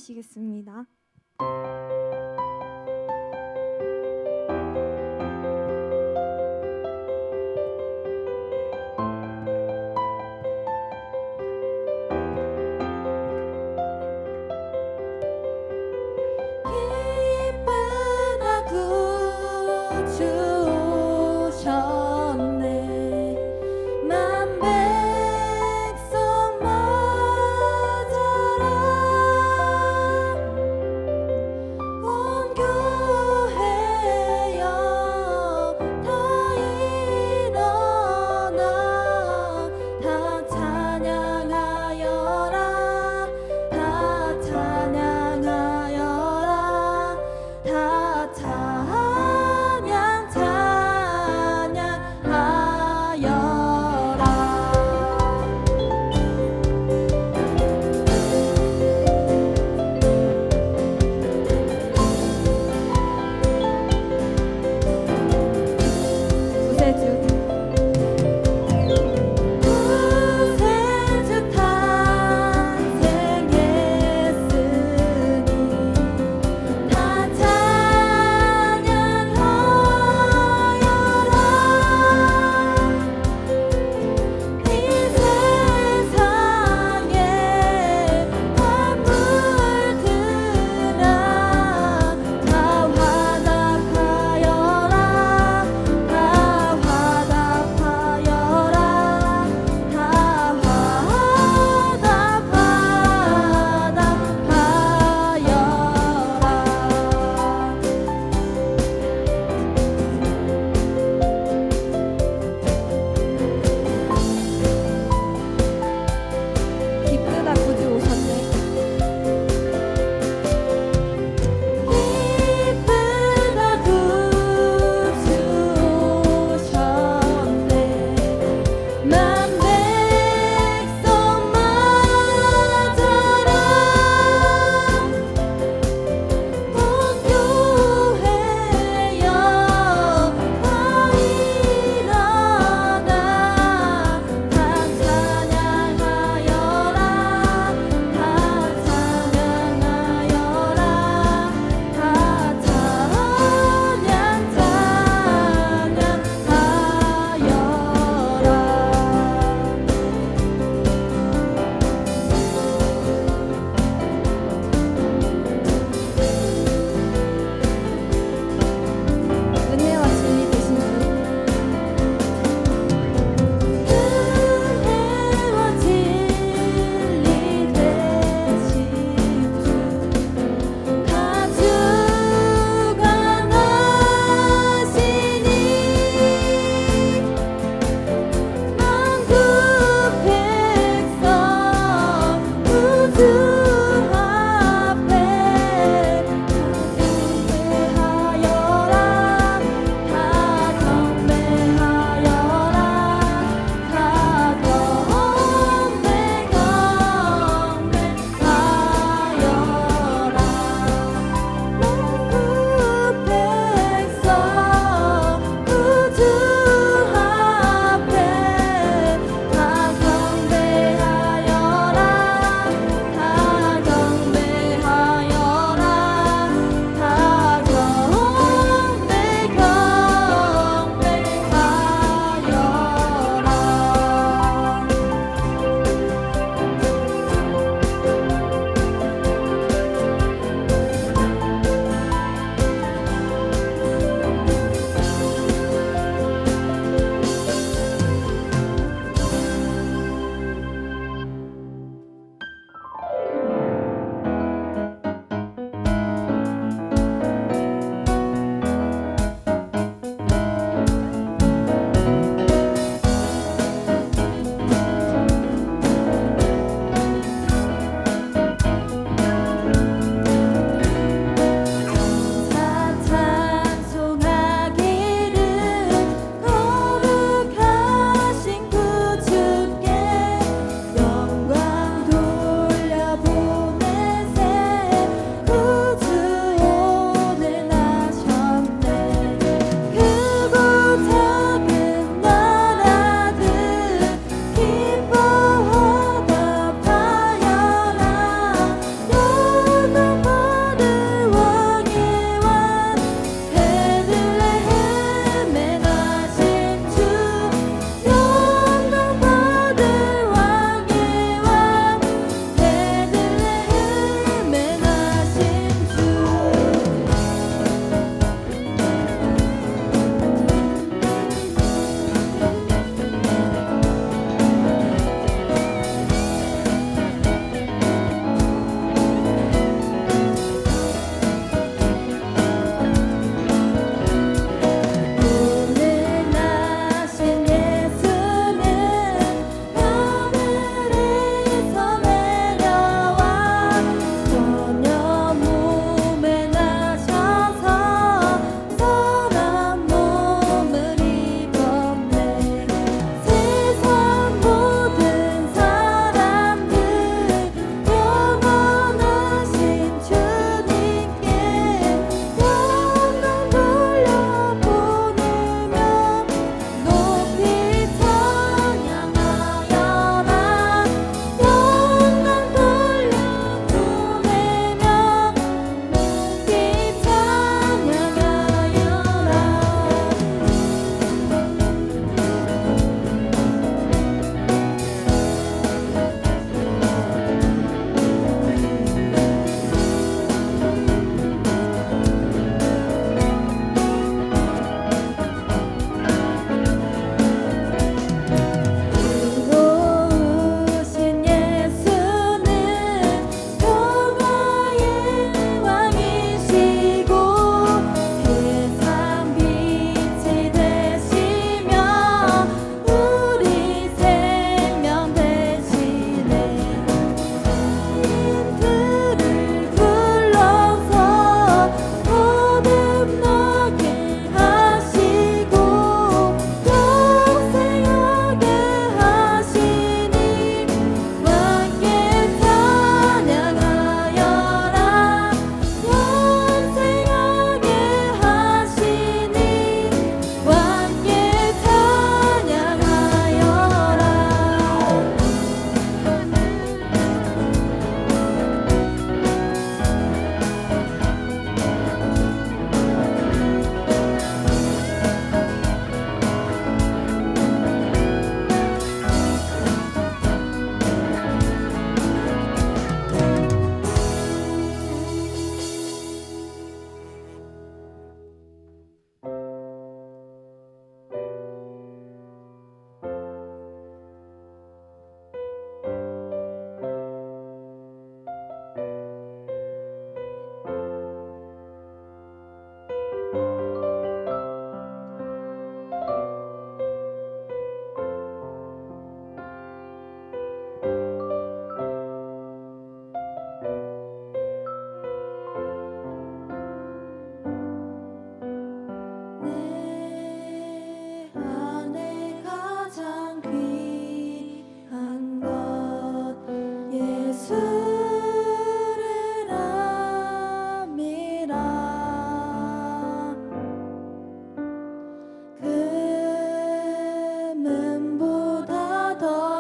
주시겠습니다.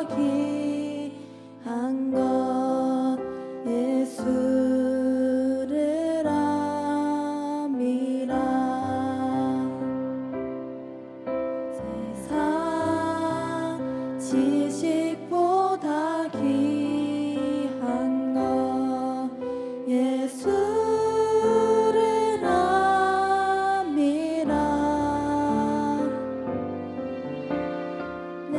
귀한 것 예수를 압니다. 세상 지식보다 귀한 것 예수를 압니다. 내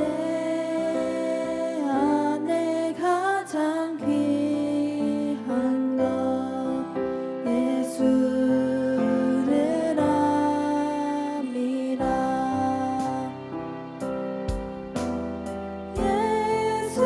안에 가장 귀한 것 예수를 압니다. 예수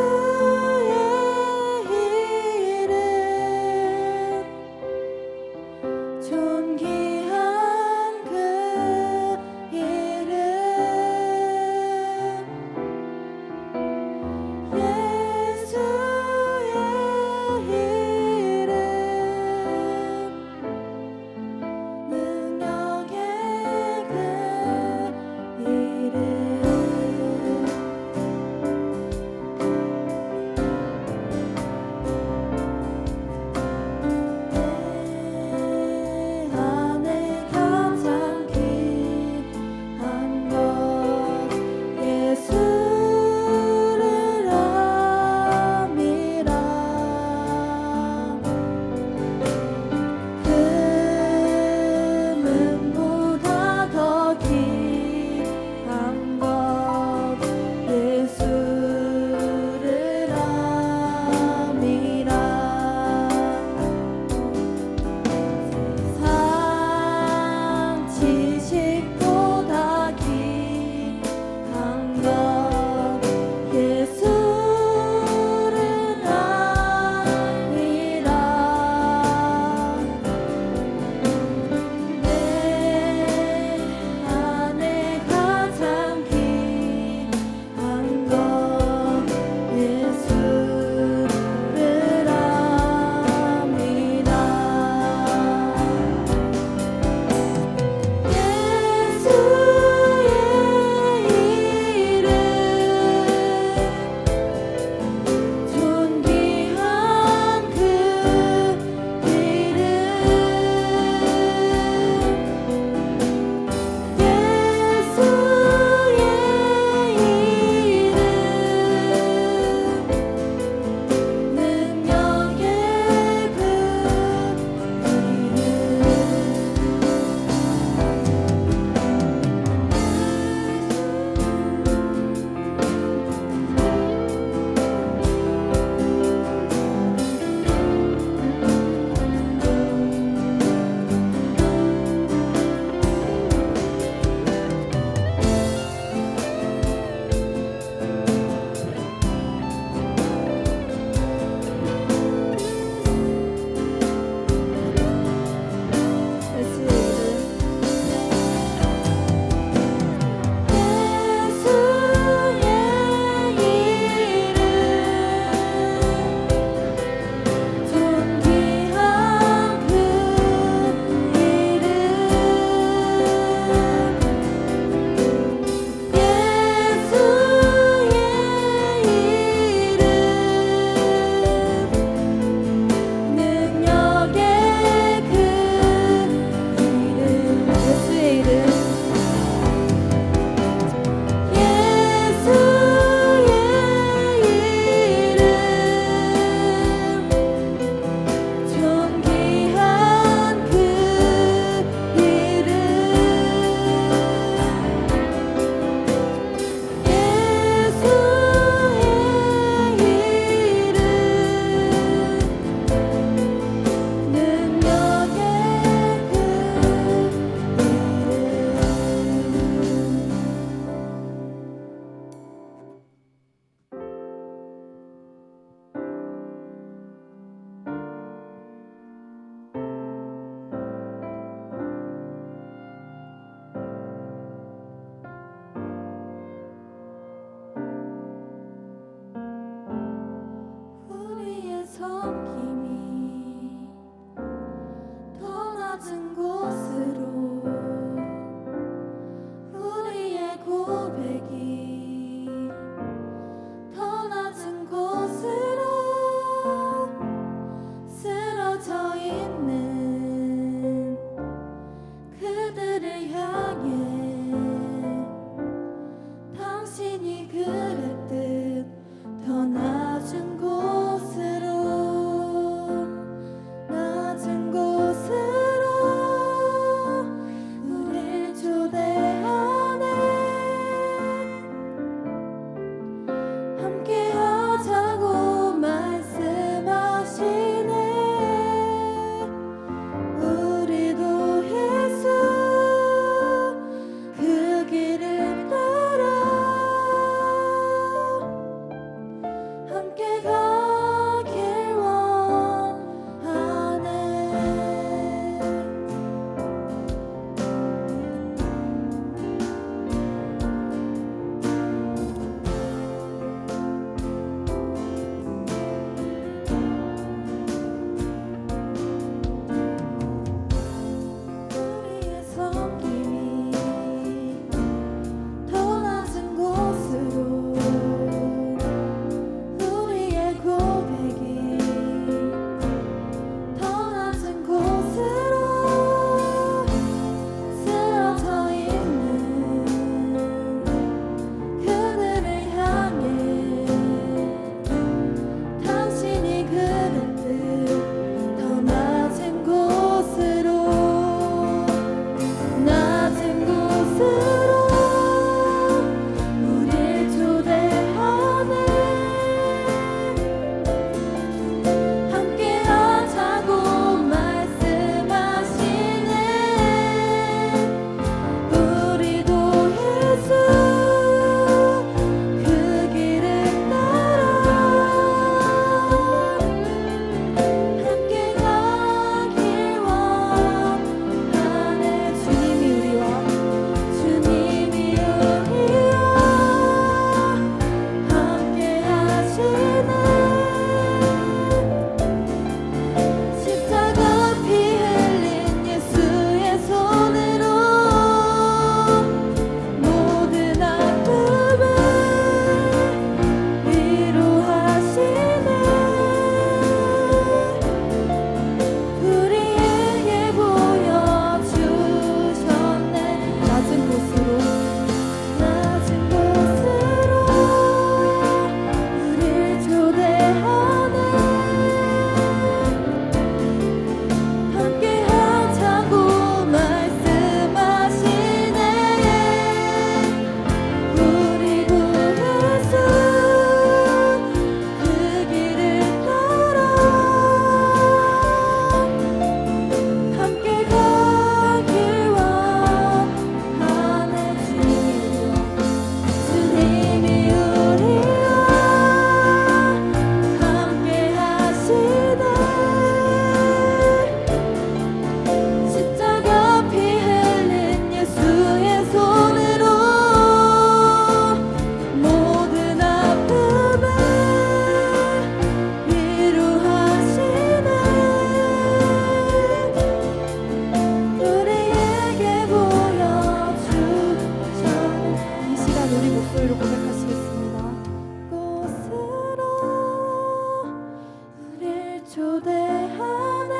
초대하네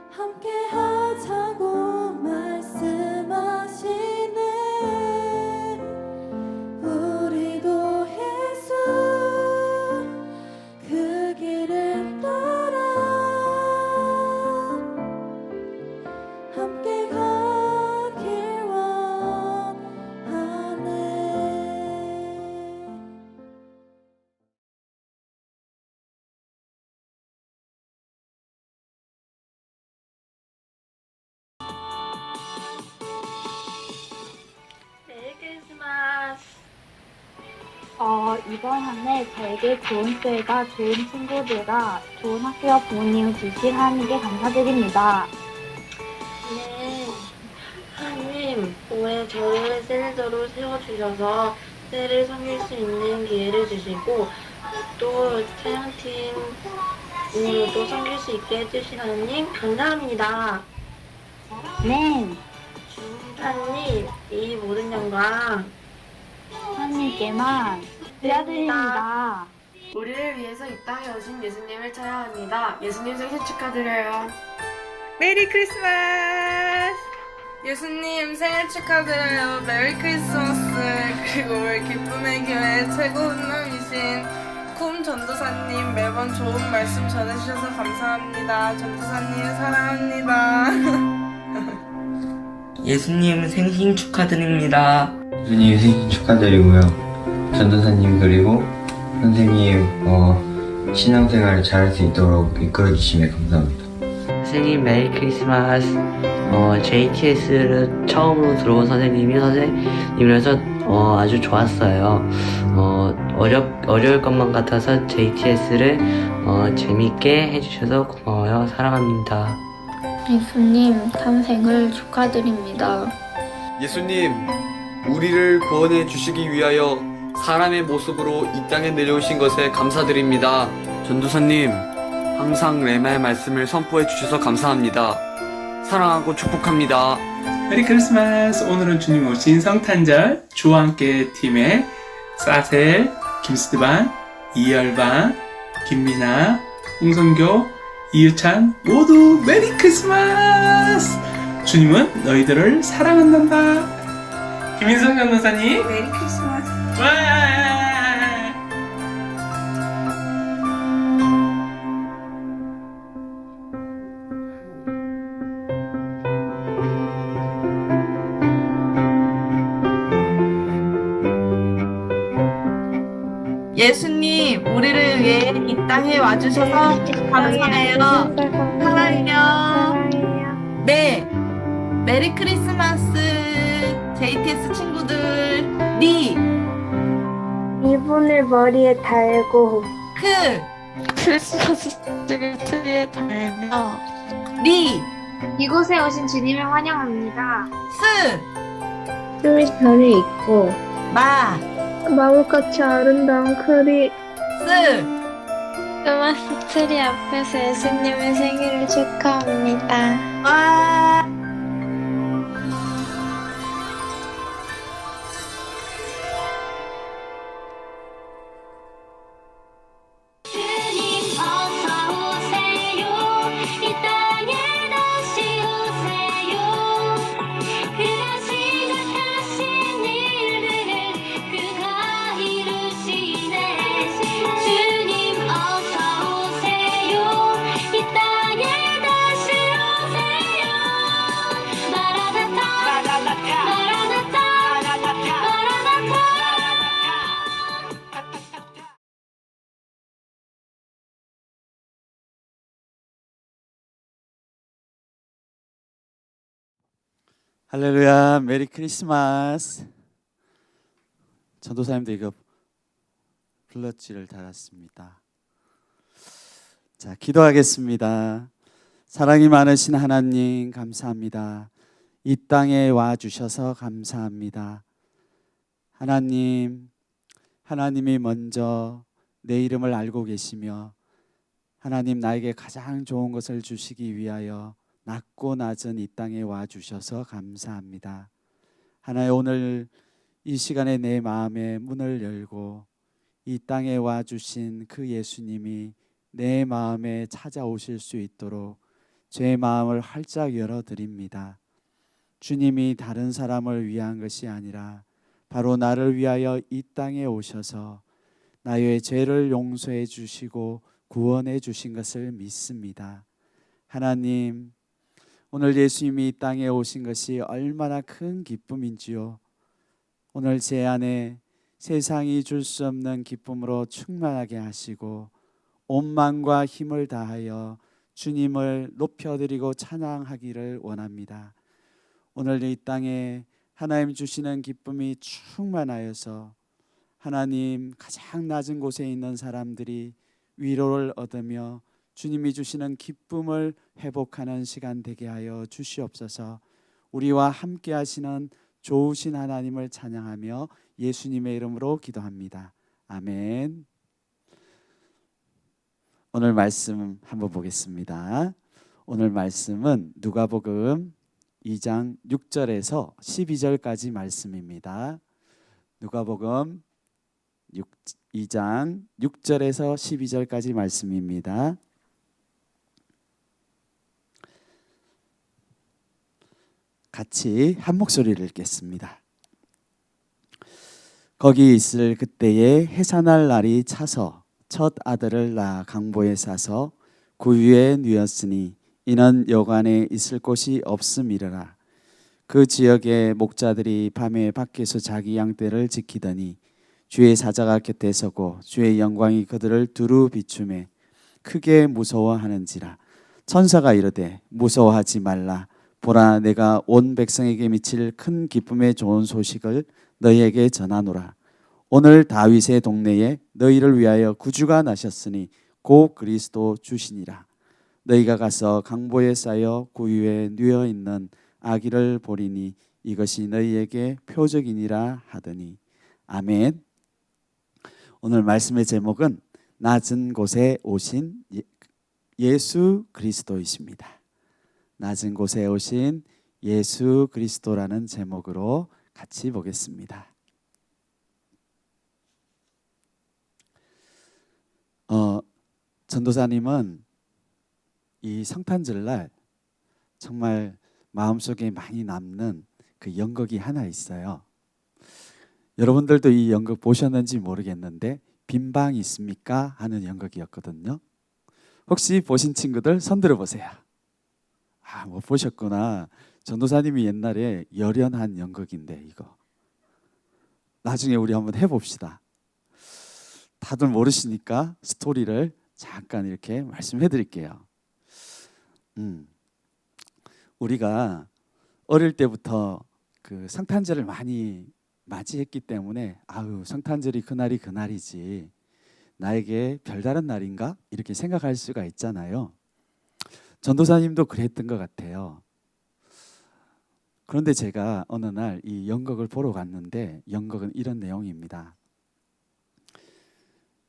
함께 하자고 말씀하시네 우리도 예수 그 길을 따라 함께 가길 원하네. 메리 크리스마스. 이번 한 해 저에게 좋은 교회가 좋은 친구들과 좋은 학교와 부모님을 주신 하나님께 감사드립니다. 네. 하나님, 올해 저를 세네저로 세워주셔서 새를 섬길 수 있는 기회를 주시고 또 찬양팀으로도 섬길 수 있게 해주신 하나님 감사합니다. 네, 하나님, 이 모든 영광 하나님께만 드려드립니다. 우리를 위해서 이 땅에 오신 예수님을 찬양합니다. 예수님 생신 축하드려요. 메리 크리스마스! 예수님 생일 축하드려요. 메리 크리스마스. 그리고 우리 기쁨의 교회 최고 훈남이신 쿰 전도사님 매번 좋은 말씀 전해주셔서 감사합니다. 전도사님 사랑합니다. 예수님 생신 축하드립니다. 예수님 생신 축하드리고요. 전도사님 그리고 선생님 신앙생활을 잘할 수 있도록 이끌어주시면 감사합니다. 선생님 메리 크리스마스. JTS를 처음으로 들어온 선생님이라서 아주 좋았어요. 어려울 것만 같아서 JTS를 재밌게 해주셔서 고마워요. 사랑합니다. 예수님 탄생을 축하드립니다. 예수님, 우리를 구원해 주시기 위하여 사람의 모습으로 이 땅에 내려오신 것에 감사드립니다. 전도사님, 항상 레마의 말씀을 선포해 주셔서 감사합니다. 사랑하고 축복합니다. 메리 크리스마스! 오늘은 주님 오신 성탄절 주와 함께 팀의 사셀, 김스티반, 이열반, 김미나, 홍성교, 이유찬 모두 메리 크리스마스! 주님은 너희들을 사랑한단다. 김인성 변호사님 메리 크리스마스! 와! 예수님, 우리를 위해 이 땅에 와주셔서 감사해요. 사랑해요. 네. 메리 크리스마스, JTS 친구들. 리, 리본을 머리에 달고 크리스마스 트리에 달며 리, 이곳에 오신 주님을 환영합니다. 스, 춤이 별을 입고 마, 마법같이 아름다운 크리 스. 크리스마스 트리 앞에서 예수님의 생일을 축하합니다. 와. 주님 어서 오세요. 이 땅에 다시 오세요. 그가 시작하신 일들을 그가 이루시네. 주님 어서 오세요. 이 땅에 다시 오세요. 마라나타 마라나타 마라나타 마라나타. 할렐루야, 메리 크리스마스. 전도사님도 이거 블러지를 달았습니다. 자, 기도하겠습니다. 사랑이 많으신 하나님 감사합니다. 이 땅에 와 주셔서 감사합니다. 하나님, 하나님이 먼저 내 이름을 알고 계시며 하나님 나에게 가장 좋은 것을 주시기 위하여 낮고 낮은 이 땅에 와 주셔서 감사합니다. 하나님, 오늘 이 시간에 내 마음의 문을 열고 이 땅에 와 주신 그 예수님이 내 마음에 찾아오실 수 있도록 제 마음을 활짝 열어 드립니다. 주님이 다른 사람을 위한 것이 아니라 바로 나를 위하여 이 땅에 오셔서 나의 죄를 용서해 주시고 구원해 주신 것을 믿습니다. 하나님, 오늘 예수님이 이 땅에 오신 것이 얼마나 큰 기쁨인지요. 오늘 제 안에 세상이 줄 수 없는 기쁨으로 충만하게 하시고 온 마음과 힘을 다하여 주님을 높여드리고 찬양하기를 원합니다. 오늘 이 땅에 하나님 주시는 기쁨이 충만하여서 하나님 가장 낮은 곳에 있는 사람들이 위로를 얻으며 주님이 주시는 기쁨을 회복하는 시간 되게 하여 주시옵소서. 우리와 함께 하시는 좋으신 하나님을 찬양하며 예수님의 이름으로 기도합니다. 아멘. 오늘 말씀 한번 보겠습니다. 오늘 말씀은 누가복음 2장 6절에서 12절까지 말씀입니다. 누가복음 2장 6절에서 12절까지 말씀입니다. 같이 한 목소리를 읽겠습니다. 거기 있을 그때에 해산할 날이 차서 첫 아들을 낳아 강보에 싸서 구유에 누였으니 이는 여관에 있을 곳이 없음이라. 그 지역의 목자들이 밤에 밖에서 자기 양떼를 지키더니 주의 사자가 곁에 서고 주의 영광이 그들을 두루 비추매 크게 무서워하는지라. 천사가 이르되 무서워하지 말라. 보라, 내가 온 백성에게 미칠 큰 기쁨의 좋은 소식을 너희에게 전하노라. 오늘 다윗의 동네에 너희를 위하여 구주가 나셨으니 곧 그리스도 주시니라. 너희가 가서 강보에 쌓여 구유에 누워 있는 아기를 보리니 이것이 너희에게 표적이니라 하더니. 아멘. 오늘 말씀의 제목은 낮은 곳에 오신 예수 그리스도이십니다. 낮은 곳에 오신 예수 그리스도라는 제목으로 같이 보겠습니다. 전도사님은 이 성탄절날 정말 마음속에 많이 남는 그 연극이 하나 있어요. 여러분들도 이 연극 보셨는지 모르겠는데 빈방 있습니까? 하는 연극이었거든요. 혹시 보신 친구들 손 들어보세요. 아, 뭐 보셨구나. 전도사님이 옛날에 열연한 연극인데 이거 나중에 우리 한번 해봅시다. 다들 모르시니까 스토리를 잠깐 이렇게 말씀해 드릴게요. 우리가 어릴 때부터 그 성탄절을 많이 맞이했기 때문에 아유, 성탄절이 그날이 그날이지 나에게 별다른 날인가? 이렇게 생각할 수가 있잖아요. 전도사님도 그랬던 것 같아요. 그런데 제가 어느 날 이 연극을 보러 갔는데 연극은 이런 내용입니다.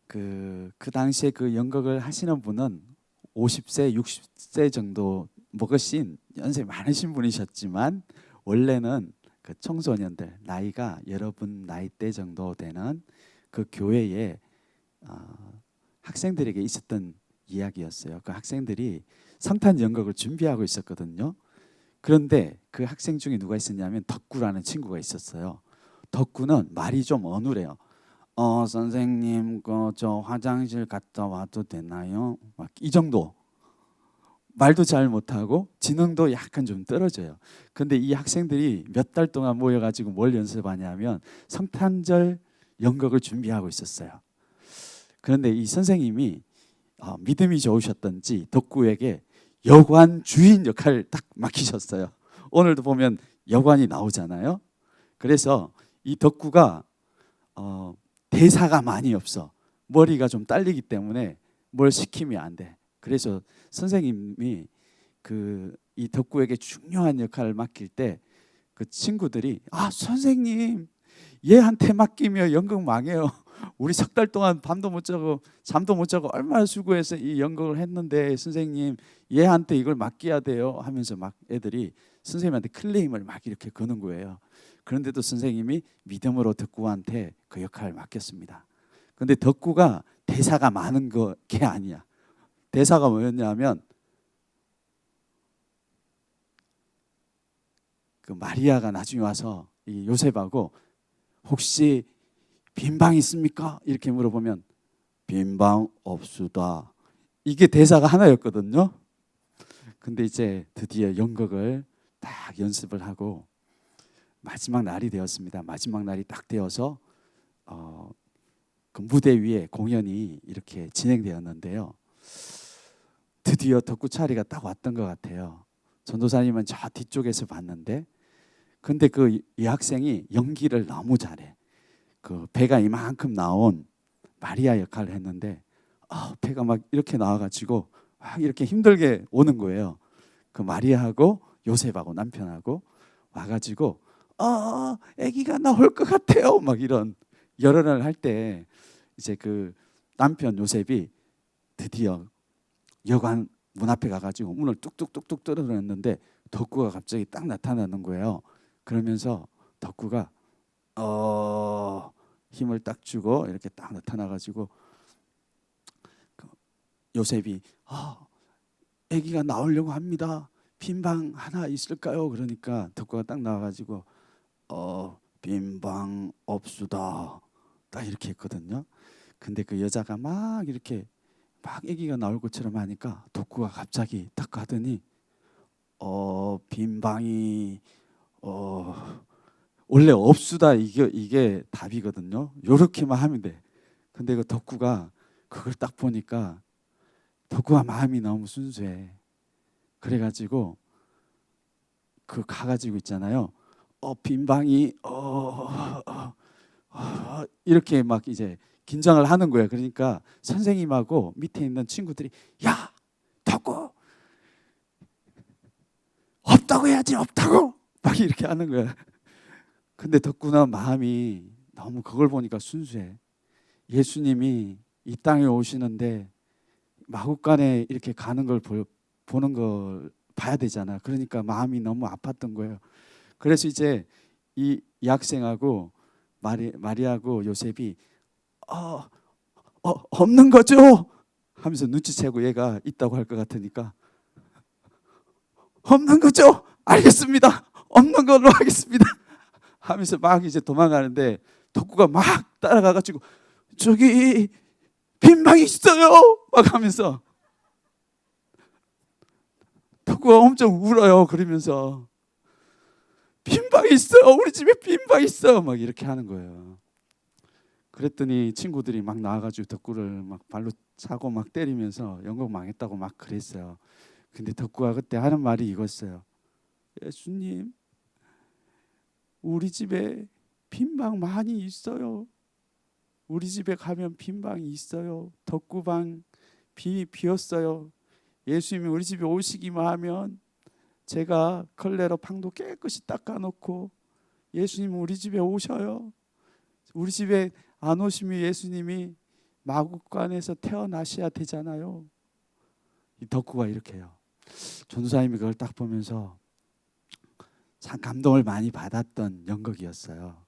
그 당시에 그 연극을 하시는 분은 50세, 60세 정도 먹으신 연세 많으신 분이셨지만 원래는 그 청소년들 나이가 여러분 나이대 정도 되는 그 교회에 학생들에게 있었던 이야기였어요. 그 학생들이 성탄 연극을 준비하고 있었거든요. 그런데 그 학생 중에 누가 있었냐면 덕구라는 친구가 있었어요. 덕구는 말이 좀 어눌해요. 선생님, 저 화장실 갔다 와도 되나요? 막 이 정도. 말도 잘 못하고 지능도 약간 좀 떨어져요. 근데 이 학생들이 몇 달 동안 모여가지고 뭘 연습하냐면 성탄절 연극을 준비하고 있었어요. 그런데 이 선생님이 믿음이 좋으셨던지 덕구에게 여관 주인 역할을 딱 맡기셨어요. 오늘도 보면 여관이 나오잖아요. 그래서 이 덕구가 대사가 많이 없어. 머리가 좀 딸리기 때문에 뭘 시키면 안 돼. 그래서 선생님이 이 덕구에게 중요한 역할을 맡길 때 그 친구들이 선생님 얘한테 맡기면 연극 망해요. 우리 석 달 동안 밤도 못 자고 잠도 못 자고 얼마나 수고해서 이 연극을 했는데 선생님 얘한테 이걸 맡겨야 돼요 하면서 막 애들이 선생님한테 클레임을 막 이렇게 거는 거예요. 그런데도 선생님이 믿음으로 덕구한테 그 역할을 맡겼습니다. 근데 덕구가 대사가 많은 게 아니야. 대사가 뭐였냐면 그 마리아가 나중에 와서 이 요셉하고 혹시 빈방 있습니까? 이렇게 물어보면 빈방 없수다. 이게 대사가 하나였거든요. 근데 이제 드디어 연극을 딱 연습을 하고 마지막 날이 되었습니다. 마지막 날이 딱 되어서 그 무대 위에 공연이 이렇게 진행되었는데요. 드디어 덕구 차례가 딱 왔던 것 같아요. 전도사님은 저 뒤쪽에서 봤는데, 근데 그 이 학생이 연기를 너무 잘해. 그 배가 이만큼 나온 마리아 역할을 했는데 배가 막 이렇게 나와가지고 막 이렇게 힘들게 오는 거예요. 그 마리아하고 요셉하고 남편하고 와가지고 아기가 나올 것 같아요. 막 이런 열연을 할 때 이제 그 남편 요셉이 드디어 여관 문 앞에 가가지고 문을 뚝뚝뚝뚝 뚫어놨는데 덕구가 갑자기 딱 나타나는 거예요. 그러면서 덕구가 힘을 딱 주고 이렇게 딱 나타나가지고 요셉이 아기가 나오려고 합니다. 빈방 하나 있을까요? 그러니까 덕구가 딱 나와가지고 빈방 없수다 딱 이렇게 했거든요. 근데 그 여자가 막 이렇게 막 아기가 나올 것처럼 하니까 덕구가 갑자기 딱 가더니 빈방이 원래 없수다 이게 답이거든요. 요렇게만 하면 돼. 근데 그 덕구가 그걸 딱 보니까 덕구가 마음이 너무 순수해. 그래가지고 그 가가지고 있잖아요. 빈방이 이렇게 막 이제 긴장을 하는 거예요. 그러니까 선생님하고 밑에 있는 친구들이 야 덕구 없다고 해야지 없다고 막 이렇게 하는 거야. 근데 덕구는 마음이 너무 그걸 보니까 순수해. 예수님이 이 땅에 오시는데 마구간에 이렇게 가는 걸 보는 걸 봐야 되잖아. 그러니까 마음이 너무 아팠던 거예요. 그래서 이제 이 학생하고 마리아하고 요셉이 없는 거죠? 하면서 눈치채고 얘가 있다고 할 것 같으니까 없는 거죠? 알겠습니다. 없는 걸로 하겠습니다. 하면서 막 이제 도망가는데 덕구가 막 따라가가지고 저기 빈방이 있어요 막 하면서 덕구가 엄청 울어요. 그러면서 빈방이 있어요. 우리 집에 빈방이 있어요. 막 이렇게 하는 거예요. 그랬더니 친구들이 막 나와가지고 덕구를 막 발로 차고 막 때리면서 연극 망했다고 막 그랬어요. 근데 덕구가 그때 하는 말이 이거였어요. 예수님, 우리 집에 빈방 많이 있어요. 우리 집에 가면 빈방이 있어요. 덕구방 비었어요. 예수님이 우리 집에 오시기만 하면 제가 걸레로 방도 깨끗이 닦아놓고 예수님 우리 집에 오셔요. 우리 집에 안 오시면 예수님이 마구간에서 태어나셔야 되잖아요. 이 덕구가 이렇게 해요. 전도사님이 그걸 딱 보면서 참 감동을 많이 받았던 연극이었어요.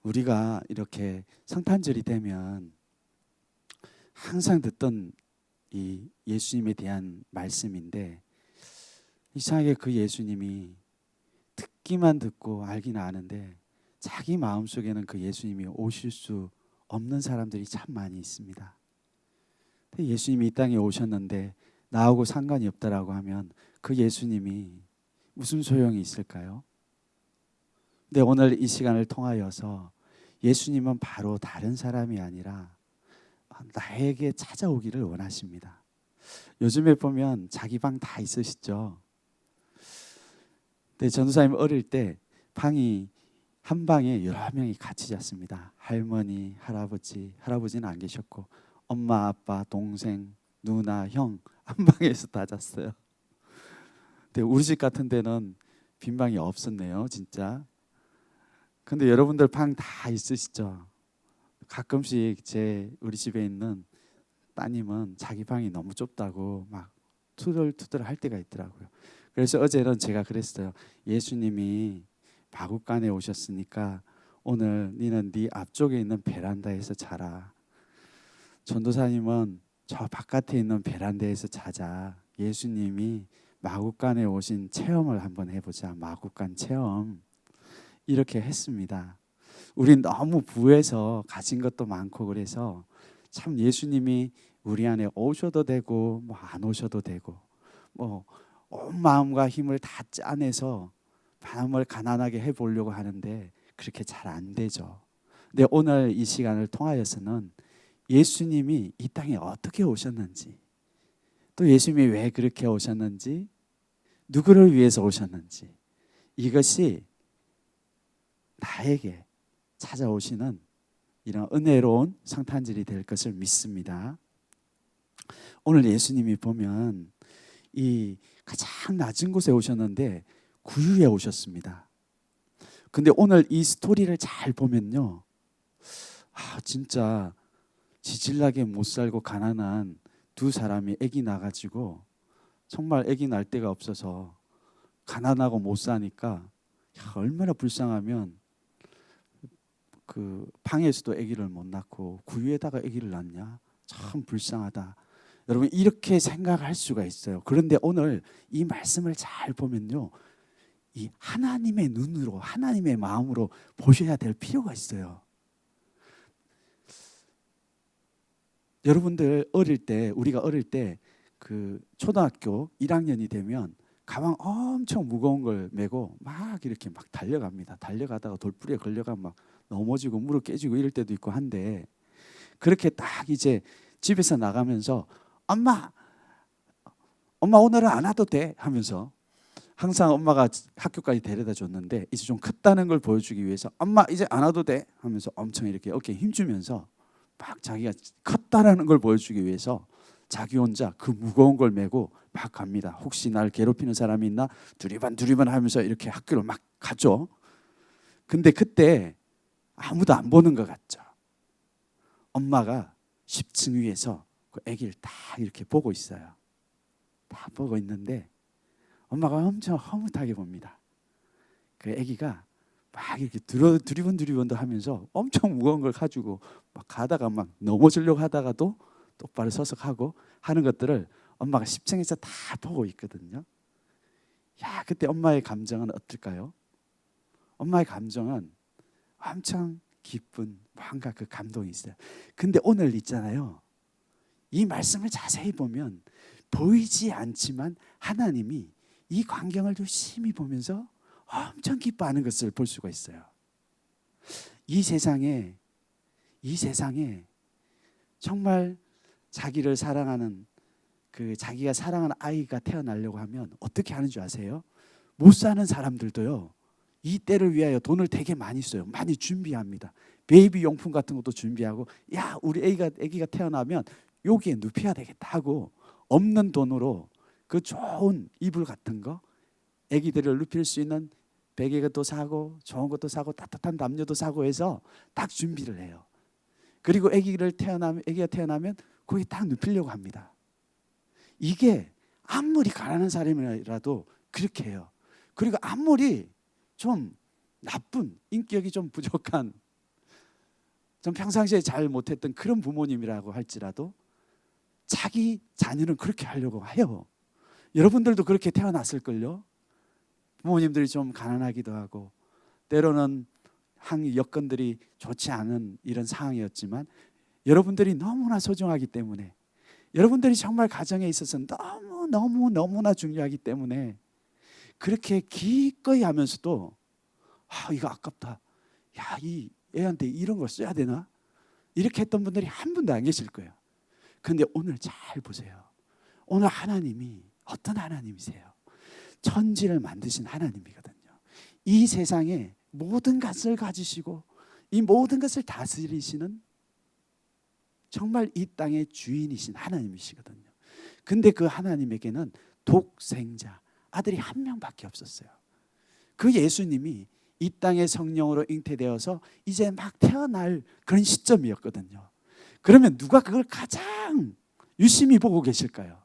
우리가 이렇게 성탄절이 되면 항상 듣던 이 예수님에 대한 말씀인데 이상하게 그 예수님이 듣기만 듣고 알기는 아는데 자기 마음속에는 그 예수님이 오실 수 없는 사람들이 참 많이 있습니다. 근데 예수님이 이 땅에 오셨는데 나하고 상관이 없다라고 하면 그 예수님이 무슨 소용이 있을까요? 근데 오늘 이 시간을 통하여서 예수님은 바로 다른 사람이 아니라 나에게 찾아오기를 원하십니다. 요즘에 보면 자기 방 다 있으시죠? 근데 전도사님 어릴 때 방이 한 방에 여러 명이 같이 잤습니다. 할머니, 할아버지는 안 계셨고 엄마, 아빠, 동생, 누나, 형 한 방에서 다 잤어요. 근데 우리 집 같은 데는 빈 방이 없었네요, 진짜. 근데 여러분들 방 다 있으시죠? 가끔씩 우리 집에 있는 따님은 자기 방이 너무 좁다고 막 투덜투덜 할 때가 있더라고요. 그래서 어제는 제가 그랬어요. 예수님이 마구간에 오셨으니까 오늘 니는 네 앞쪽에 있는 베란다에서 자라. 전도사님은 저 바깥에 있는 베란다에서 자자. 예수님이 마국간에 오신 체험을 한번 해보자. 마국간 체험. 이렇게 했습니다. 우린 너무 부해서 가진 것도 많고 그래서 참 예수님이 우리 안에 오셔도 되고 뭐 안 오셔도 되고 뭐 온 마음과 힘을 다 짜내서 마음을 가난하게 해보려고 하는데 그렇게 잘 안 되죠. 근데 오늘 이 시간을 통하여서는 예수님이 이 땅에 어떻게 오셨는지, 또 예수님이 왜 그렇게 오셨는지, 누구를 위해서 오셨는지, 이것이 나에게 찾아오시는 이런 은혜로운 성탄절이 될 것을 믿습니다. 오늘 예수님이 보면 이 가장 낮은 곳에 오셨는데 구유에 오셨습니다. 근데 오늘 이 스토리를 잘 보면요, 진짜 지질나게 못 살고 가난한 두 사람이 아기 낳아가지고 정말 아기 낳을 데가 없어서 가난하고 못 사니까 얼마나 불쌍하면 그 방에서도 아기를 못 낳고 구유에다가 아기를 낳냐, 참 불쌍하다. 여러분 이렇게 생각할 수가 있어요. 그런데 오늘 이 말씀을 잘 보면요, 이 하나님의 눈으로, 하나님의 마음으로 보셔야 될 필요가 있어요. 여러분들 어릴 때, 우리가 어릴 때 그 초등학교 1학년이 되면 가방 엄청 무거운 걸 메고 막 이렇게 막 달려갑니다. 달려가다가 돌부리에 걸려가 막 넘어지고 무릎 깨지고 이럴 때도 있고 한데, 그렇게 딱 이제 집에서 나가면서 엄마 오늘은 안 와도 돼 하면서 항상 엄마가 학교까지 데려다 줬는데 이제 좀 컸다는 걸 보여주기 위해서 엄마 이제 안 와도 돼 하면서 엄청 이렇게 어깨에 힘주면서 막 자기가 컸다라는 걸 보여주기 위해서 자기 혼자 그 무거운 걸 메고 막 갑니다. 혹시 날 괴롭히는 사람이 있나 두리번 하면서 이렇게 학교를 막 가죠. 근데 그때 아무도 안 보는 것 같죠. 엄마가 10층 위에서 그 아기를 딱 이렇게 보고 있어요. 다 보고 있는데 엄마가 엄청 허무하게 봅니다. 그 아기가 막 이렇게 두리번도 하면서 엄청 무거운 걸 가지고 막 가다가 막 넘어지려고 하다가도 똑바로 서서 하고 하는 것들을 엄마가 10층에서 다 보고 있거든요. 야, 그때 엄마의 감정은 어떨까요? 엄마의 감정은 엄청 기쁜 뭔가 그 감동이 있어요. 근데 오늘 있잖아요, 이 말씀을 자세히 보면 보이지 않지만 하나님이 이 광경을 유심히 보면서 엄청 기뻐하는 것을 볼 수가 있어요. 이 세상에 정말 자기를 사랑하는 그 자기가 사랑하는 아이가 태어나려고 하면 어떻게 하는 줄 아세요? 못 사는 사람들도요, 이 때를 위하여 돈을 되게 많이 써요. 많이 준비합니다. 베이비 용품 같은 것도 준비하고, 야, 우리 아기가 태어나면 여기에 눕혀야 되겠다 하고 없는 돈으로 그 좋은 이불 같은 거, 아기들을 눕힐 수 있는 베개도 사고 좋은 것도 사고 따뜻한 담요도 사고 해서 딱 준비를 해요. 그리고 아기가 태어나면 거기 딱 눕히려고 합니다. 이게 아무리 가난한 사람이라도 그렇게 해요. 그리고 아무리 좀 나쁜, 인격이 좀 부족한, 좀 평상시에 잘 못했던 그런 부모님이라고 할지라도 자기 자녀는 그렇게 하려고 해요. 여러분들도 그렇게 태어났을걸요. 부모님들이 좀 가난하기도 하고 때로는 여건들이 좋지 않은 이런 상황이었지만 여러분들이 너무나 소중하기 때문에, 여러분들이 정말 가정에 있어서 너무나 중요하기 때문에 그렇게 기꺼이 하면서도 이거 아깝다, 야, 이 애한테 이런 걸 써야 되나, 이렇게 했던 분들이 한 분도 안 계실 거예요. 그런데 오늘 잘 보세요. 오늘 하나님이 어떤 하나님이세요? 천지를 만드신 하나님이거든요. 이 세상에 모든 것을 가지시고 이 모든 것을 다스리시는 정말 이 땅의 주인이신 하나님이시거든요. 근데 그 하나님에게는 독생자 아들이 한 명밖에 없었어요. 그 예수님이 이 땅의 성령으로 잉태되어서 이제 막 태어날 그런 시점이었거든요. 그러면 누가 그걸 가장 유심히 보고 계실까요?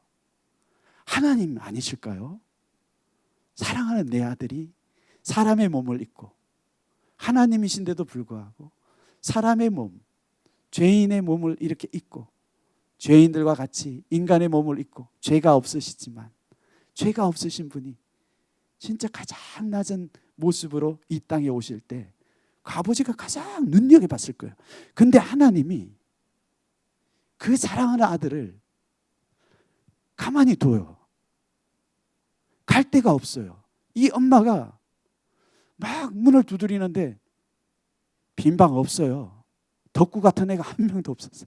하나님 아니실까요? 사랑하는 내 아들이 사람의 몸을 입고 하나님이신데도 불구하고 사람의 몸, 죄인의 몸을 이렇게 입고 죄인들과 같이 인간의 몸을 입고 죄가 없으시지만 죄가 없으신 분이 진짜 가장 낮은 모습으로 이 땅에 오실 때 그 아버지가 가장 눈여겨봤을 거예요. 근데 하나님이 그 사랑하는 아들을 가만히 둬요. 갈 데가 없어요. 이 엄마가 막 문을 두드리는데 빈 방 없어요. 덕구 같은 애가 한 명도 없었어요.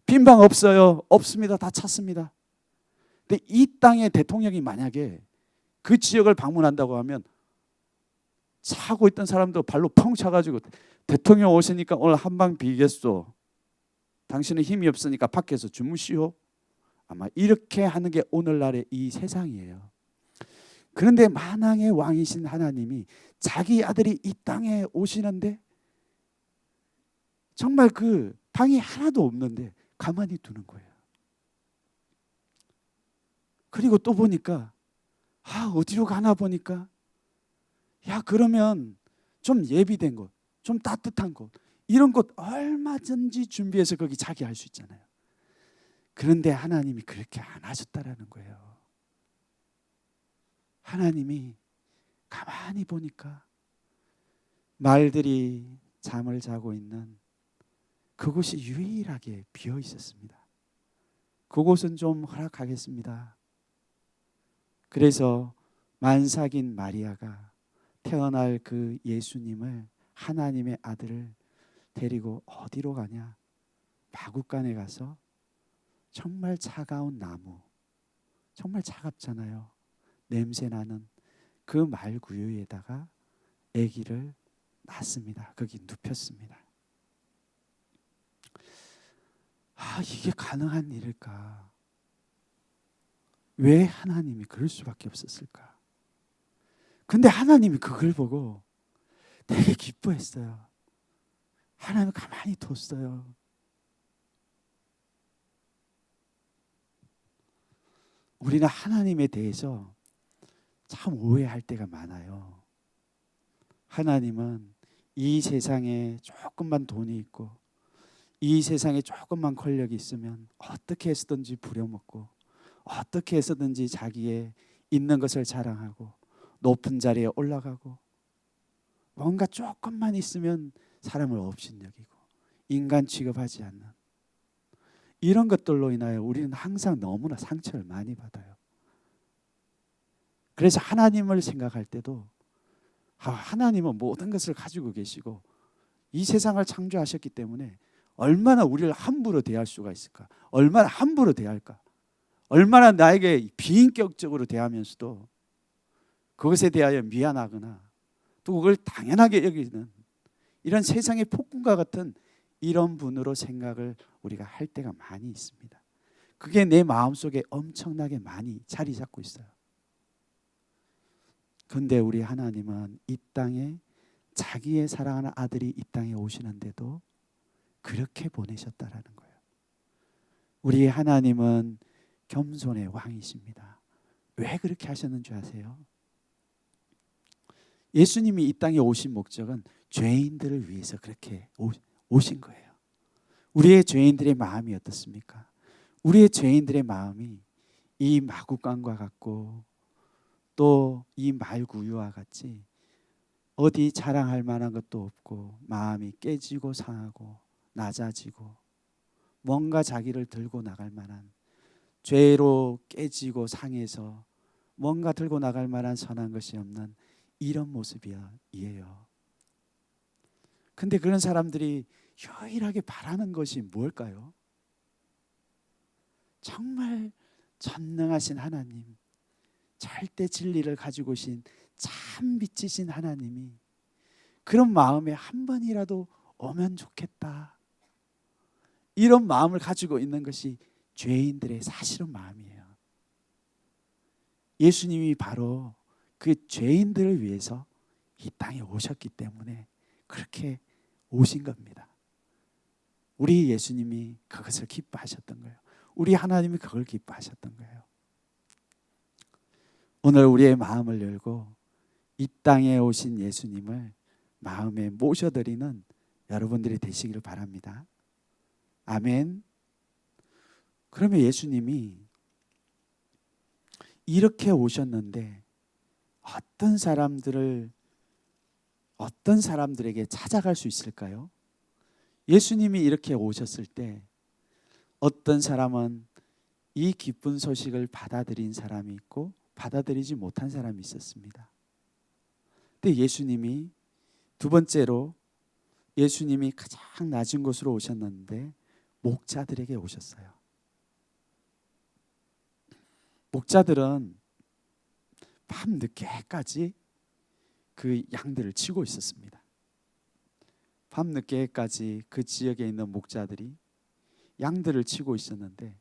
빈 방 없어요. 없습니다. 다 찼습니다. 근데 이 땅의 대통령이 만약에 그 지역을 방문한다고 하면 자고 있던 사람도 발로 펑 차가지고 대통령 오시니까 오늘 한방 비겠소. 당신은 힘이 없으니까 밖에서 주무시오. 아마 이렇게 하는 게 오늘날의 이 세상이에요. 그런데 만왕의 왕이신 하나님이 자기 아들이 이 땅에 오시는데 정말 그 방이 하나도 없는데 가만히 두는 거예요. 그리고 또 보니까 어디로 가나 보니까 그러면 좀 예비된 곳, 좀 따뜻한 곳, 이런 곳 얼마든지 준비해서 거기 자기 할 수 있잖아요. 그런데 하나님이 그렇게 안 하셨다라는 거예요. 하나님이 가만히 보니까 말들이 잠을 자고 있는 그곳이 유일하게 비어 있었습니다. 그곳은 좀 허락하겠습니다. 그래서 만삭인 마리아가 태어날 그 예수님을, 하나님의 아들을 데리고 어디로 가냐? 마구간에 가서 정말 차가운 나무, 정말 차갑잖아요. 냄새나는 그 말구유에다가 아기를 낳습니다. 거기 눕혔습니다. 이게 가능한 일일까? 왜 하나님이 그럴 수밖에 없었을까? 근데 하나님이 그걸 보고 되게 기뻐했어요. 하나님 가만히 뒀어요. 우리는 하나님에 대해서 참 오해할 때가 많아요. 하나님은 이 세상에 조금만 돈이 있고 이 세상에 조금만 권력이 있으면 어떻게 해서든지 부려먹고 어떻게 해서든지 자기의 있는 것을 자랑하고 높은 자리에 올라가고 뭔가 조금만 있으면 사람을 업신여기고 인간 취급하지 않는 이런 것들로 인하여 우리는 항상 너무나 상처를 많이 받아요. 그래서 하나님을 생각할 때도 하나님은 모든 것을 가지고 계시고 이 세상을 창조하셨기 때문에 얼마나 우리를 함부로 대할 수가 있을까? 얼마나 함부로 대할까? 얼마나 나에게 비인격적으로 대하면서도 그것에 대하여 미안하거나 또 그걸 당연하게 여기는 이런 세상의 폭군과 같은 이런 분으로 생각을 우리가 할 때가 많이 있습니다. 그게 내 마음속에 엄청나게 많이 자리 잡고 있어요. 그런데 우리 하나님은 이 땅에 자기의 사랑하는 아들이 이 땅에 오시는데도 그렇게 보내셨다라는 거예요. 우리 하나님은 겸손의 왕이십니다. 왜 그렇게 하셨는 줄 아세요? 예수님이 이 땅에 오신 목적은 죄인들을 위해서 그렇게 오신 거예요. 우리의 죄인들의 마음이 어떻습니까? 우리의 죄인들의 마음이 이 마구간과 같고 또 이 말구유와 같이 어디 자랑할 만한 것도 없고 마음이 깨지고 상하고 낮아지고 뭔가 자기를 들고 나갈 만한 죄로 깨지고 상해서 뭔가 들고 나갈 만한 선한 것이 없는 이런 모습이에요. 근데 그런 사람들이 유일하게 바라는 것이 뭘까요? 정말 전능하신 하나님, 절대 진리를 가지고 오신 참 빛이신 하나님이 그런 마음에 한 번이라도 오면 좋겠다. 이런 마음을 가지고 있는 것이 죄인들의 사실은 마음이에요. 예수님이 바로 그 죄인들을 위해서 이 땅에 오셨기 때문에 그렇게 오신 겁니다. 우리 예수님이 그것을 기뻐하셨던 거예요. 우리 하나님이 그걸 기뻐하셨던 거예요. 오늘 우리의 마음을 열고 이 땅에 오신 예수님을 마음에 모셔드리는 여러분들이 되시기를 바랍니다. 아멘. 그러면 예수님이 이렇게 오셨는데 어떤 사람들에게 찾아갈 수 있을까요? 예수님이 이렇게 오셨을 때 어떤 사람은 이 기쁜 소식을 받아들인 사람이 있고 받아들이지 못한 사람이 있었습니다. 근데 예수님이 두 번째로 예수님이 가장 낮은 곳으로 오셨는데 목자들에게 오셨어요. 목자들은 밤 늦게까지 그 양들을 치고 있었습니다. 밤 늦게까지 그 지역에 있는 목자들이 양들을 치고 있었는데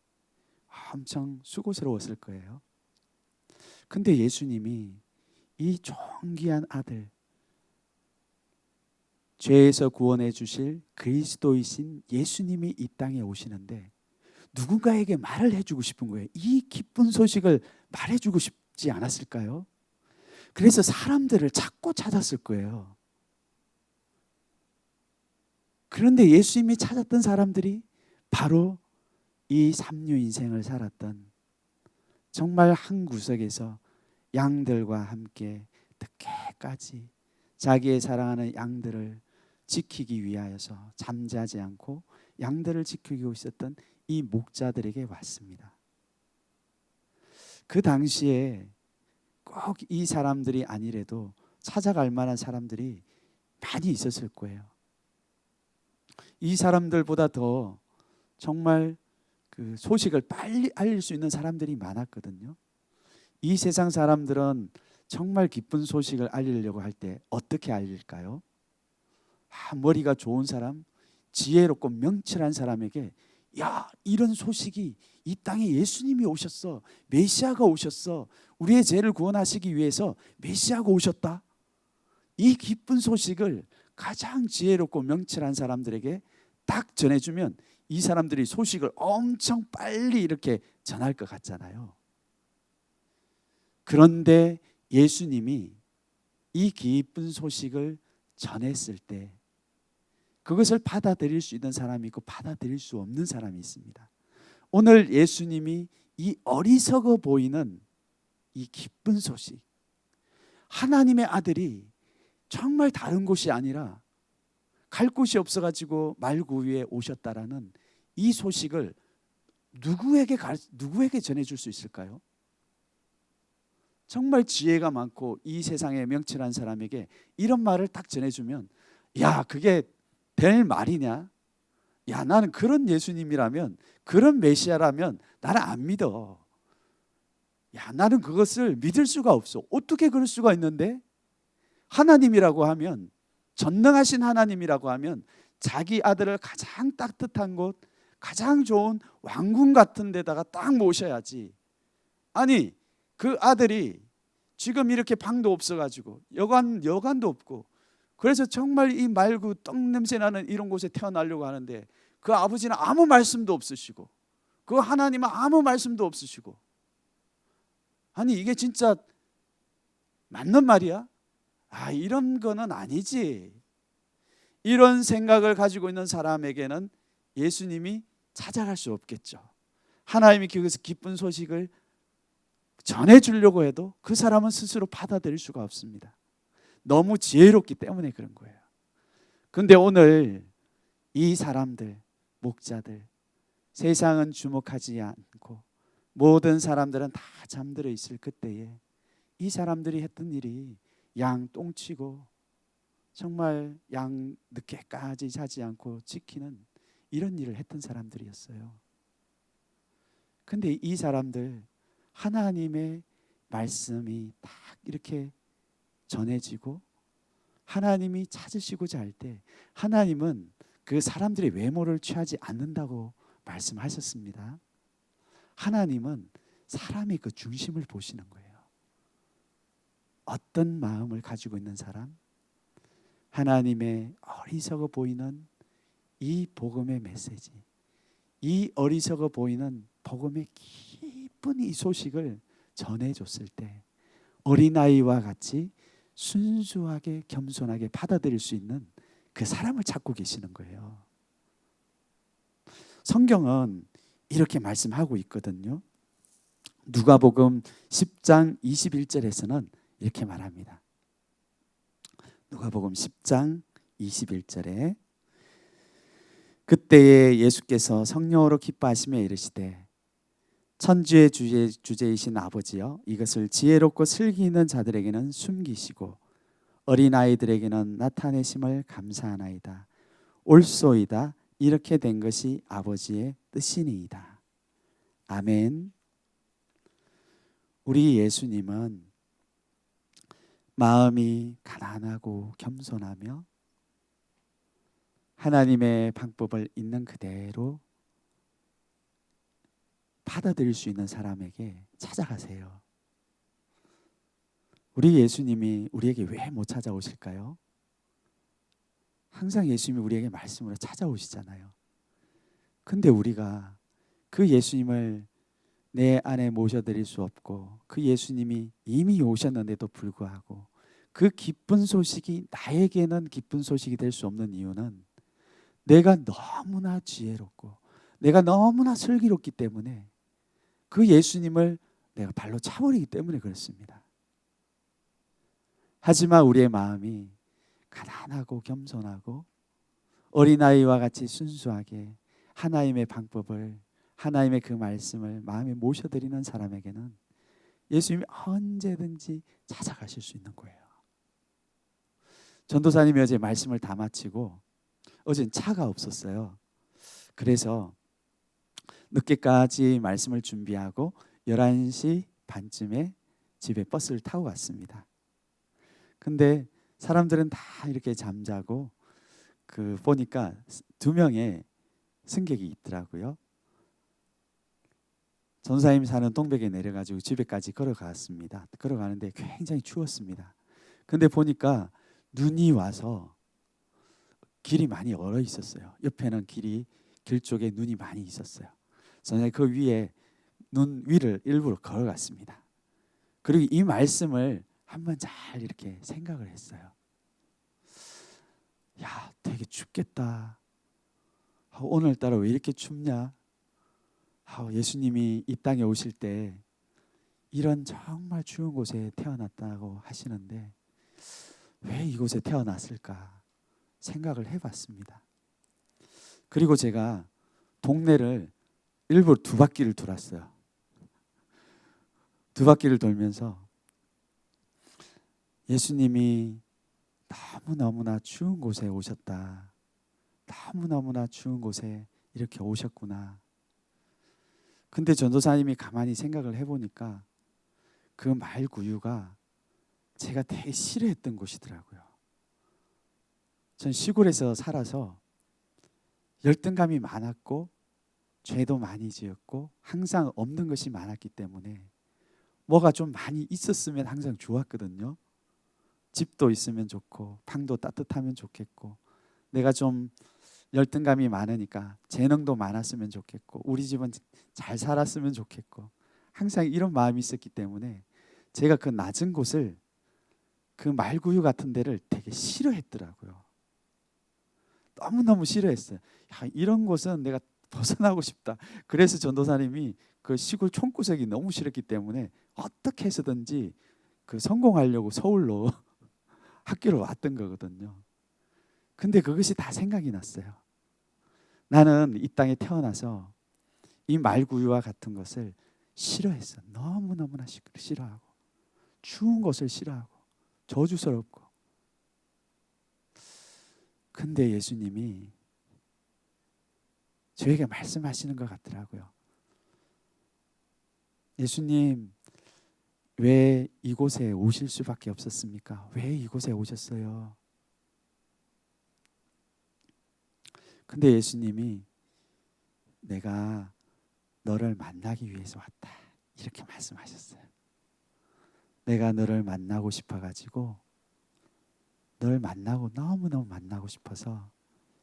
엄청 수고스러웠을 거예요. 근데 예수님이 이 존귀한 아들, 죄에서 구원해 주실 그리스도이신 예수님이 이 땅에 오시는데 누군가에게 말을 해주고 싶은 거예요. 이 기쁜 소식을 말해주고 싶지 않았을까요? 그래서 사람들을 찾고 찾았을 거예요. 그런데 예수님이 찾았던 사람들이 바로 이 삼류 인생을 살았던 정말 한 구석에서 양들과 함께 늦게까지 자기의 사랑하는 양들을 지키기 위하여서 잠자지 않고 양들을 지키고 있었던 이 목자들에게 왔습니다. 그 당시에 꼭 이 사람들이 아니래도 찾아갈 만한 사람들이 많이 있었을 거예요. 이 사람들보다 더 정말 그 소식을 빨리 알릴 수 있는 사람들이 많았거든요. 이 세상 사람들은 정말 기쁜 소식을 알리려고 할 때 어떻게 알릴까요? 머리가 좋은 사람, 지혜롭고 명철한 사람에게 야, 이런 소식이 이 땅에 예수님이 오셨어. 메시아가 오셨어. 우리의 죄를 구원하시기 위해서 메시아가 오셨다. 이 기쁜 소식을 가장 지혜롭고 명철한 사람들에게 딱 전해주면 이 사람들이 소식을 엄청 빨리 이렇게 전할 것 같잖아요. 그런데 예수님이 이 기쁜 소식을 전했을 때 그것을 받아들일 수 있는 사람이 있고 받아들일 수 없는 사람이 있습니다. 오늘 예수님이 이 어리석어 보이는 이 기쁜 소식, 하나님의 아들이 정말 다른 곳이 아니라 갈 곳이 없어가지고 말구 위에 오셨다라는 이 소식을 누구에게 전해줄 수 있을까요? 정말 지혜가 많고 이 세상에 명철한 사람에게 이런 말을 딱 전해주면 야, 그게 될 말이냐? 야, 나는 그런 예수님이라면, 그런 메시아라면 나는 안 믿어. 야, 나는 그것을 믿을 수가 없어. 어떻게 그럴 수가 있는데? 하나님이라고 하면, 전능하신 하나님이라고 하면 자기 아들을 가장 따뜻한 곳, 가장 좋은 왕궁 같은 데다가 딱 모셔야지. 아니, 그 아들이 지금 이렇게 방도 없어가지고 여관도 없고 그래서 정말 이 맑고 떡 냄새 나는 이런 곳에 태어나려고 하는데 그 아버지는 아무 말씀도 없으시고 그 하나님은 아무 말씀도 없으시고 아니 이게 진짜 맞는 말이야? 이런 거는 아니지. 이런 생각을 가지고 있는 사람에게는 예수님이 찾아갈 수 없겠죠. 하나님이 그것을 기쁜 소식을 전해주려고 해도 그 사람은 스스로 받아들일 수가 없습니다. 너무 지혜롭기 때문에 그런 거예요. 그런데 오늘 이 사람들, 목자들, 세상은 주목하지 않고 모든 사람들은 다 잠들어 있을 그때에 이 사람들이 했던 일이 양 똥치고 정말 양 늦게까지 자지 않고 지키는 이런 일을 했던 사람들이었어요. 근데 이 사람들 하나님의 말씀이 딱 이렇게 전해지고 하나님이 찾으시고자 할 때 하나님은 그 사람들의 외모를 취하지 않는다고 말씀하셨습니다. 하나님은 사람의 그 중심을 보시는 거예요. 어떤 마음을 가지고 있는 사람? 하나님의 어리석어 보이는 이 복음의 메시지, 이 어리석어 보이는 복음의 기쁜 이 소식을 전해줬을 때 어린아이와 같이 순수하게 겸손하게 받아들일 수 있는 그 사람을 찾고 계시는 거예요. 성경은 이렇게 말씀하고 있거든요. 누가복음 10장 21절에서는 이렇게 말합니다. 누가복음 10장 21절에 그때에 예수께서 성령으로 기뻐하시며 이르시되 천주의 주제이신 아버지여 이것을 지혜롭고 슬기 있는 자들에게는 숨기시고 어린아이들에게는 나타내심을 감사하나이다. 옳소이다. 이렇게 된 것이 아버지의 뜻이니이다. 아멘. 우리 예수님은 마음이 가난하고 겸손하며 하나님의 방법을 있는 그대로 받아들일 수 있는 사람에게 찾아가세요. 우리 예수님이 우리에게 왜 못 찾아오실까요? 항상 예수님이 우리에게 말씀으로 찾아오시잖아요. 근데 우리가 그 예수님을 내 안에 모셔드릴 수 없고 그 예수님이 이미 오셨는데도 불구하고 그 기쁜 소식이 나에게는 기쁜 소식이 될 수 없는 이유는 내가 너무나 지혜롭고 내가 너무나 슬기롭기 때문에 그 예수님을 내가 발로 차버리기 때문에 그렇습니다. 하지만 우리의 마음이 가난하고 겸손하고 어린아이와 같이 순수하게 하나님의 방법을 하나님의 그 말씀을 마음에 모셔드리는 사람에게는 예수님이 언제든지 찾아가실 수 있는 거예요. 전도사님이 어제 말씀을 다 마치고 어제는 차가 없었어요. 그래서 늦게까지 말씀을 준비하고 11시 반쯤에 집에 버스를 타고 갔습니다. 근데 사람들은 다 이렇게 잠자고 보니까 2명의 승객이 있더라고요. 전사님 사는 동백에 내려가지고 집에까지 걸어갔습니다. 걸어가는데 굉장히 추웠습니다. 근데 보니까 눈이 와서 길이 많이 얼어 있었어요. 옆에는 길 쪽에 눈이 많이 있었어요. 저는 그 위에 눈 위를 일부러 걸어갔습니다. 그리고 이 말씀을 한번 잘 이렇게 생각을 했어요. 야, 되게 춥겠다. 오늘따라 왜 이렇게 춥냐? 예수님이 이 땅에 오실 때 이런 정말 추운 곳에 태어났다고 하시는데 왜 이곳에 태어났을까 생각을 해봤습니다. 그리고 제가 동네를 일부러 2바퀴를 돌았어요. 2바퀴를 돌면서 예수님이 너무너무나 추운 곳에 오셨다. 너무너무나 추운 곳에 이렇게 오셨구나. 근데 전도사님이 가만히 생각을 해보니까 그 말구유가 제가 되게 싫어했던 곳이더라고요. 전 시골에서 살아서 열등감이 많았고 죄도 많이 지었고 항상 없는 것이 많았기 때문에 뭐가 좀 많이 있었으면 항상 좋았거든요. 집도 있으면 좋고 방도 따뜻하면 좋겠고 내가 좀 열등감이 많으니까 재능도 많았으면 좋겠고 우리 집은 잘 살았으면 좋겠고 항상 이런 마음이 있었기 때문에 제가 그 낮은 곳을 그 말구유 같은 데를 되게 싫어했더라고요. 너무너무 싫어했어요. 야, 이런 곳은 내가 벗어나고 싶다. 그래서 전도사님이 그 시골 촌구석이 너무 싫었기 때문에 어떻게 해서든지 성공하려고 서울로 학교를 왔던 거거든요. 근데 그것이 다 생각이 났어요. 나는 이 땅에 태어나서 이 말구유와 같은 것을 싫어했어. 너무너무나 싫어하고 추운 것을 싫어하고 저주스럽고. 근데 예수님이 저에게 말씀하시는 것 같더라고요. 예수님 왜 이곳에 오실 수밖에 없었습니까? 왜 이곳에 오셨어요? 근데 예수님이 내가 너를 만나기 위해서 왔다. 이렇게 말씀하셨어요. 내가 너를 만나고 싶어가지고 너를 만나고 너무너무 만나고 싶어서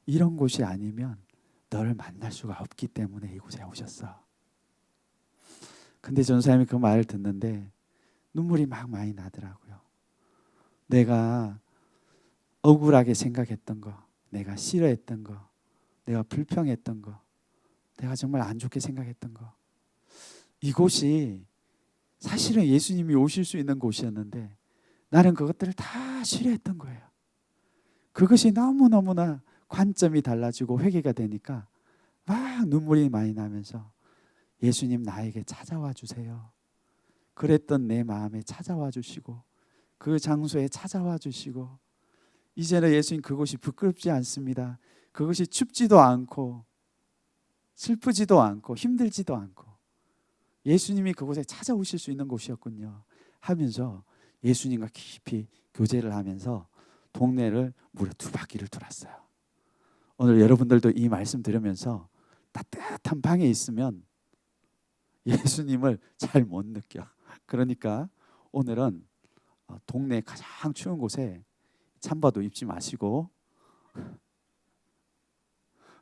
이런 곳이 아니면 너를 만날 수가 없기 때문에 이곳에 오셨어. 근데 전사님이 그 말을 듣는데 눈물이 막 많이 나더라고요. 내가 억울하게 생각했던 거, 내가 싫어했던 거, 내가 불평했던 거, 내가 정말 안 좋게 생각했던 거, 이곳이 사실은 예수님이 오실 수 있는 곳이었는데 나는 그것들을 다 싫어했던 거예요. 그것이 너무너무나 관점이 달라지고 회개가 되니까 막 눈물이 많이 나면서 예수님 나에게 찾아와 주세요. 그랬던 내 마음에 찾아와 주시고 그 장소에 찾아와 주시고 이제는 예수님 그곳이 부끄럽지 않습니다. 그것이 춥지도 않고 슬프지도 않고 힘들지도 않고 예수님이 그곳에 찾아오실 수 있는 곳이었군요 하면서 예수님과 깊이 교제를 하면서 동네를 무려 2바퀴를 돌았어요. 오늘 여러분들도 이 말씀 들으면서 따뜻한 방에 있으면 예수님을 잘 못 느껴. 그러니까 오늘은 동네 가장 추운 곳에 잠바도 입지 마시고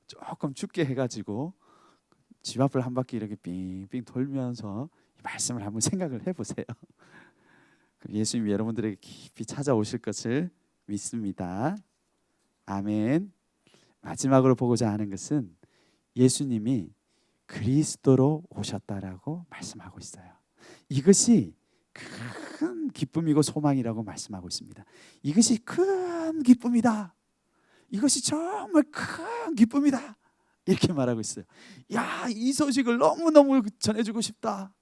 조금 춥게 해가지고 집 앞을 한 바퀴 이렇게 빙빙 돌면서 이 말씀을 한번 생각을 해보세요. 예수님이 여러분들에게 깊이 찾아오실 것을 믿습니다. 아멘. 마지막으로 보고자 하는 것은 예수님이 그리스도로 오셨다라고 말씀하고 있어요. 이것이 큰 기쁨이고 소망이라고 말씀하고 있습니다. 이것이 큰 기쁨이다. 이것이 정말 큰 기쁨이다. 이렇게 말하고 있어요. 야, 이 소식을 너무너무 전해주고 싶다.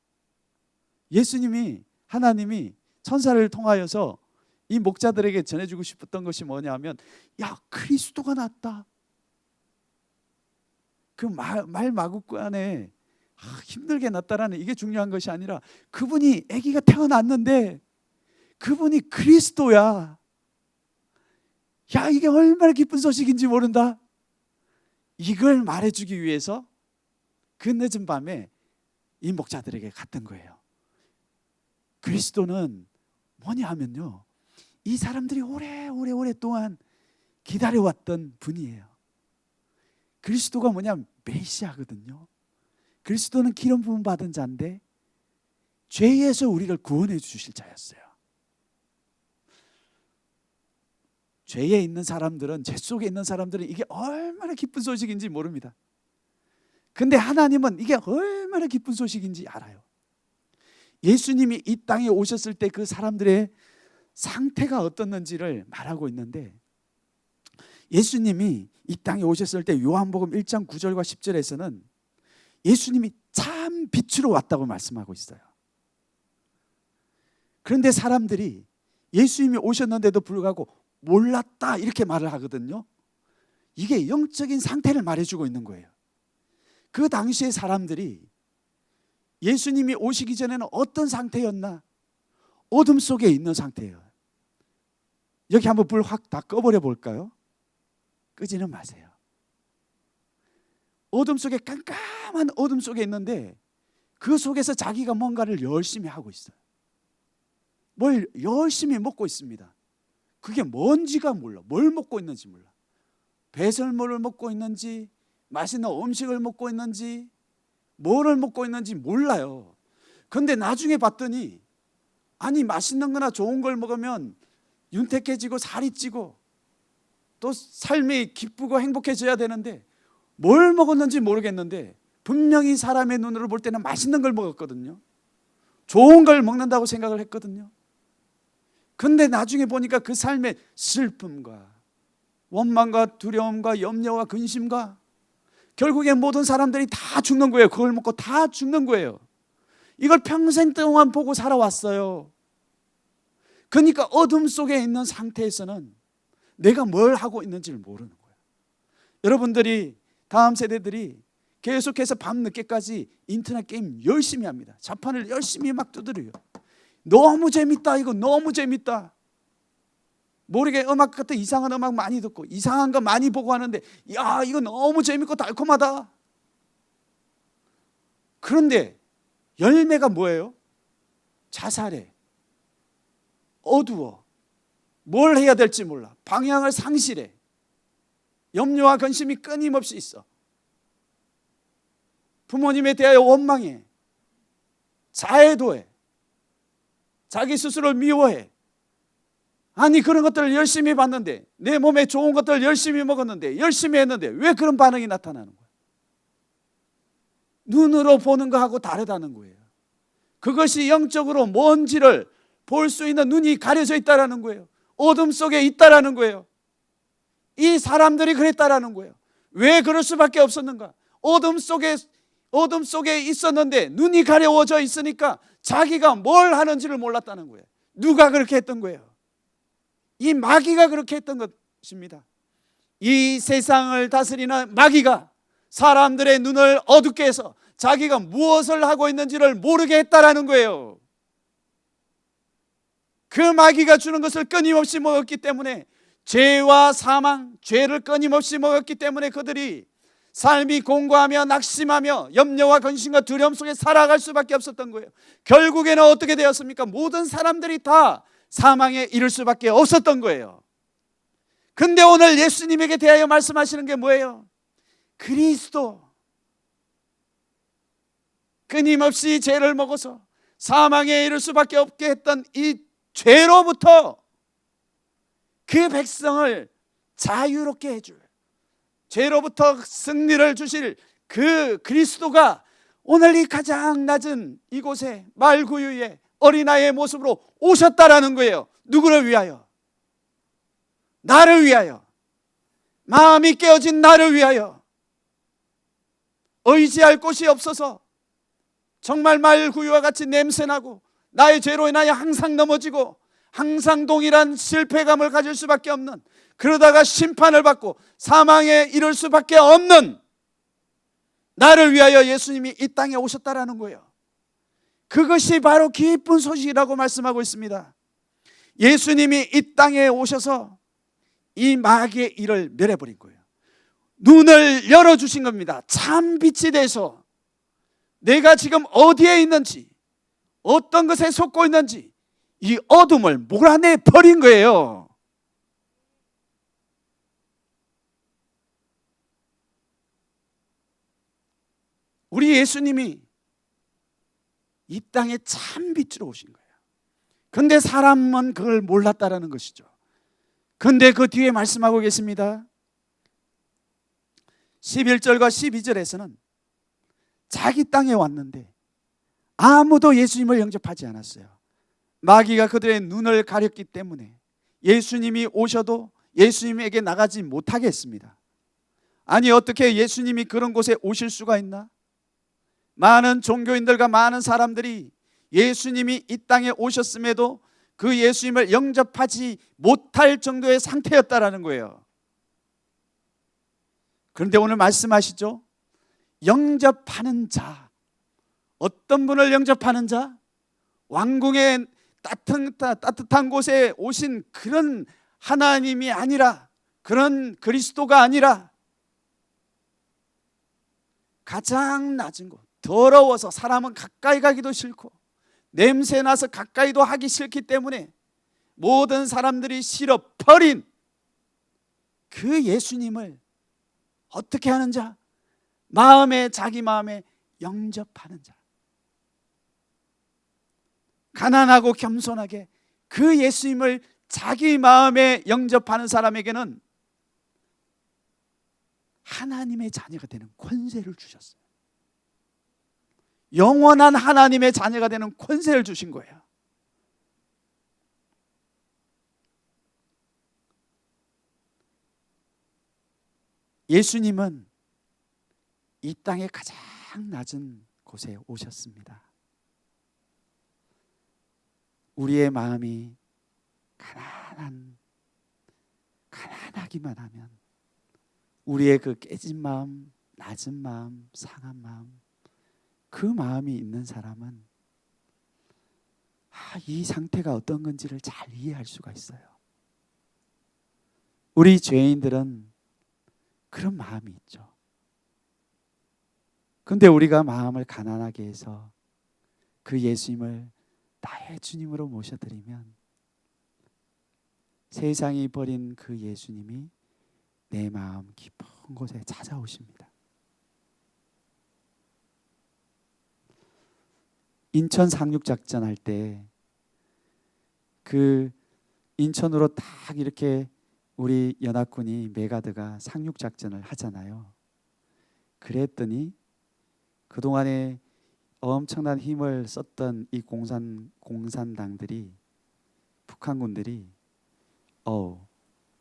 예수님이 하나님이 천사를 통하여서 이 목자들에게 전해주고 싶었던 것이 뭐냐면 야, 그리스도가 났다. 그 말 마구간에 힘들게 났다라는 이게 중요한 것이 아니라 그분이 아기가 태어났는데 그분이 그리스도야. 야, 이게 얼마나 기쁜 소식인지 모른다. 이걸 말해주기 위해서 그 늦은 밤에 이 목자들에게 갔던 거예요. 그리스도는 뭐냐 하면요, 이 사람들이 오래동안 기다려왔던 분이에요. 그리스도가 뭐냐면 메시아거든요. 그리스도는 기름 부음 받은 자인데 죄에서 우리를 구원해 주실 자였어요. 죄에 있는 사람들은, 죄 속에 있는 사람들은 이게 얼마나 기쁜 소식인지 모릅니다. 근데 하나님은 이게 얼마나 기쁜 소식인지 알아요. 예수님이 이 땅에 오셨을 때 그 사람들의 상태가 어떻는지를 말하고 있는데, 예수님이 이 땅에 오셨을 때 요한복음 1장 9절과 10절에서는 예수님이 참 빛으로 왔다고 말씀하고 있어요. 그런데 사람들이 예수님이 오셨는데도 불구하고 몰랐다 이렇게 말을 하거든요. 이게 영적인 상태를 말해주고 있는 거예요. 그 당시의 사람들이 예수님이 오시기 전에는 어떤 상태였나? 어둠 속에 있는 상태예요. 여기 한번 불 확 다 꺼버려 볼까요? 끄지는 마세요. 어둠 속에, 깜깜한 어둠 속에 있는데 그 속에서 자기가 뭔가를 열심히 하고 있어요. 뭘 열심히 먹고 있습니다. 그게 뭔지가 몰라. 뭘 먹고 있는지 몰라. 배설물을 먹고 있는지, 맛있는 음식을 먹고 있는지, 뭐를 먹고 있는지 몰라요. 근데 나중에 봤더니 아니, 맛있는 거나 좋은 걸 먹으면 윤택해지고 살이 찌고 또 삶이 기쁘고 행복해져야 되는데 뭘 먹었는지 모르겠는데 분명히 사람의 눈으로 볼 때는 맛있는 걸 먹었거든요. 좋은 걸 먹는다고 생각을 했거든요. 근데 나중에 보니까 그 삶의 슬픔과 원망과 두려움과 염려와 근심과 결국에 모든 사람들이 다 죽는 거예요. 그걸 먹고 다 죽는 거예요. 이걸 평생 동안 보고 살아왔어요. 그러니까 어둠 속에 있는 상태에서는 내가 뭘 하고 있는지를 모르는 거예요. 여러분들이, 다음 세대들이 계속해서 밤늦게까지 인터넷 게임 열심히 합니다. 자판을 열심히 막 두드려요. 너무 재밌다, 이거 너무 재밌다. 모르게 음악 같은 이상한 음악 많이 듣고 이상한 거 많이 보고 하는데, 야, 이거 너무 재밌고 달콤하다. 그런데 열매가 뭐예요? 자살해. 어두워. 뭘 해야 될지 몰라. 방향을 상실해. 염려와 근심이 끊임없이 있어. 부모님에 대하여 원망해. 자해도해. 자기 스스로를 미워해. 아니 그런 것들을 열심히 봤는데, 내 몸에 좋은 것들을 열심히 먹었는데, 열심히 했는데 왜 그런 반응이 나타나는 거예요? 눈으로 보는 거하고 다르다는 거예요. 그것이 영적으로 뭔지를 볼 수 있는 눈이 가려져 있다라는 거예요. 어둠 속에 있다라는 거예요. 이 사람들이 그랬다라는 거예요. 왜 그럴 수밖에 없었는가? 어둠 속에 있었는데 눈이 가려워져 있으니까 자기가 뭘 하는지를 몰랐다는 거예요. 누가 그렇게 했던 거예요? 이 마귀가 그렇게 했던 것입니다. 이 세상을 다스리는 마귀가 사람들의 눈을 어둡게 해서 자기가 무엇을 하고 있는지를 모르게 했다라는 거예요. 그 마귀가 주는 것을 끊임없이 먹었기 때문에, 죄와 사망, 죄를 끊임없이 먹었기 때문에 그들이 삶이 공고하며 낙심하며 염려와 근심과 두려움 속에 살아갈 수밖에 없었던 거예요. 결국에는 어떻게 되었습니까? 모든 사람들이 다 사망에 이를 수밖에 없었던 거예요. 근데 오늘 예수님에게 대하여 말씀하시는 게 뭐예요? 그리스도, 끊임없이 죄를 먹어서 사망에 이를 수밖에 없게 했던 이 죄로부터 그 백성을 자유롭게 해줄, 죄로부터 승리를 주실 그 그리스도가 오늘 이 가장 낮은 이곳에 말구유에 어린아이의 모습으로 오셨다라는 거예요. 누구를 위하여? 나를 위하여. 마음이 깨어진 나를 위하여. 의지할 곳이 없어서 정말 말구유와 같이 냄새나고 나의 죄로 인하여 항상 넘어지고 항상 동일한 실패감을 가질 수밖에 없는, 그러다가 심판을 받고 사망에 이를 수밖에 없는 나를 위하여 예수님이 이 땅에 오셨다라는 거예요. 그것이 바로 기쁜 소식이라고 말씀하고 있습니다. 예수님이 이 땅에 오셔서 이 마귀의 일을 멸해버린 거예요. 눈을 열어주신 겁니다. 참 빛이 돼서 내가 지금 어디에 있는지, 어떤 것에 속고 있는지 이 어둠을 몰아내 버린 거예요. 우리 예수님이 이 땅에 참 빛으로 오신 거예요. 근데 사람은 그걸 몰랐다라는 것이죠. 근데 그 뒤에 말씀하고 계십니다. 11절과 12절에서는 자기 땅에 왔는데 아무도 예수님을 영접하지 않았어요. 마귀가 그들의 눈을 가렸기 때문에 예수님이 오셔도 예수님에게 나가지 못하게 했습니다. 아니 어떻게 예수님이 그런 곳에 오실 수가 있나? 많은 종교인들과 많은 사람들이 예수님이 이 땅에 오셨음에도 그 예수님을 영접하지 못할 정도의 상태였다라는 거예요. 그런데 오늘 말씀하시죠? 영접하는 자, 어떤 분을 영접하는 자? 왕궁의 따뜻한 곳에 오신 그런 하나님이 아니라, 그런 그리스도가 아니라 가장 낮은 곳, 더러워서 사람은 가까이 가기도 싫고 냄새나서 가까이도 하기 싫기 때문에 모든 사람들이 싫어 버린 그 예수님을 어떻게 하는 자? 자기 마음에 영접하는 자. 가난하고 겸손하게 그 예수님을 자기 마음에 영접하는 사람에게는 하나님의 자녀가 되는 권세를 주셨어요. 영원한 하나님의 자녀가 되는 권세를 주신 거예요. 예수님은 이 땅의 가장 낮은 곳에 오셨습니다. 우리의 마음이 가난하기만 하면, 우리의 그 깨진 마음, 낮은 마음, 상한 마음, 그 마음이 있는 사람은 이 상태가 어떤 건지를 잘 이해할 수가 있어요. 우리 죄인들은 그런 마음이 있죠. 근데 우리가 마음을 가난하게 해서 그 예수님을 나의 주님으로 모셔드리면 세상이 버린 그 예수님이 내 마음 깊은 곳에 찾아오십니다. 인천 상륙작전 할 때 그 인천으로 딱 이렇게 우리 연합군이 메가드가 상륙 작전을 하잖아요. 그랬더니 그동안에 엄청난 힘을 썼던 이 공산당들이, 북한군들이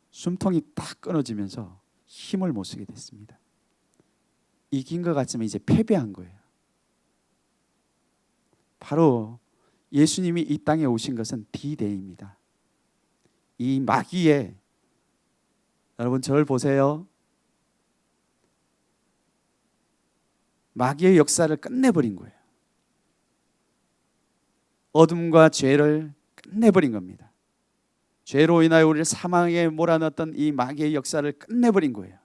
숨통이 딱 끊어지면서 힘을 못 쓰게 됐습니다. 이긴 것 같지만 이제 패배한 거예요. 바로 예수님이 이 땅에 오신 것은 D-Day입니다. 이 마귀의, 여러분 저를 보세요. 마귀의 역사를 끝내버린 거예요. 어둠과 죄를 끝내버린 겁니다. 죄로 인하여 우리를 사망에 몰아넣었던 이 마귀의 역사를 끝내버린 거예요.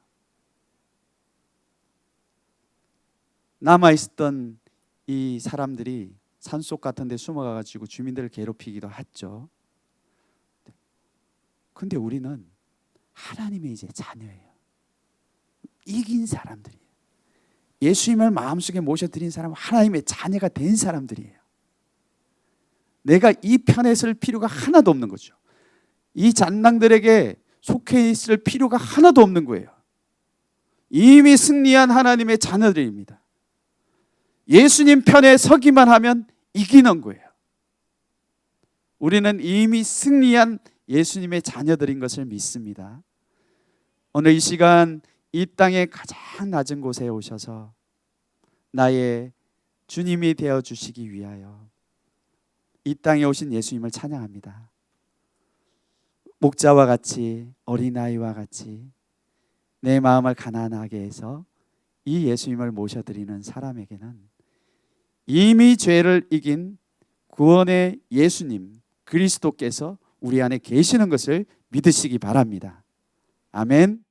남아있었던 이 사람들이 산속 같은 데 숨어가지고 주민들을 괴롭히기도 했죠. 근데 우리는 하나님의 이제 자녀예요. 이긴 사람들이에요. 예수님을 마음속에 모셔드린 사람은 하나님의 자녀가 된 사람들이에요. 내가 이 편에 설 필요가 하나도 없는 거죠. 이 잔당들에게 속해 있을 필요가 하나도 없는 거예요. 이미 승리한 하나님의 자녀들입니다. 예수님 편에 서기만 하면 이기는 거예요. 우리는 이미 승리한 예수님의 자녀들인 것을 믿습니다. 오늘 이 시간 이 땅의 가장 낮은 곳에 오셔서 나의 주님이 되어 주시기 위하여 이 땅에 오신 예수님을 찬양합니다. 목자와 같이, 어린아이와 같이 내 마음을 가난하게 해서 이 예수님을 모셔드리는 사람에게는 이미 죄를 이긴 구원의 예수님 그리스도께서 우리 안에 계시는 것을 믿으시기 바랍니다. 아멘.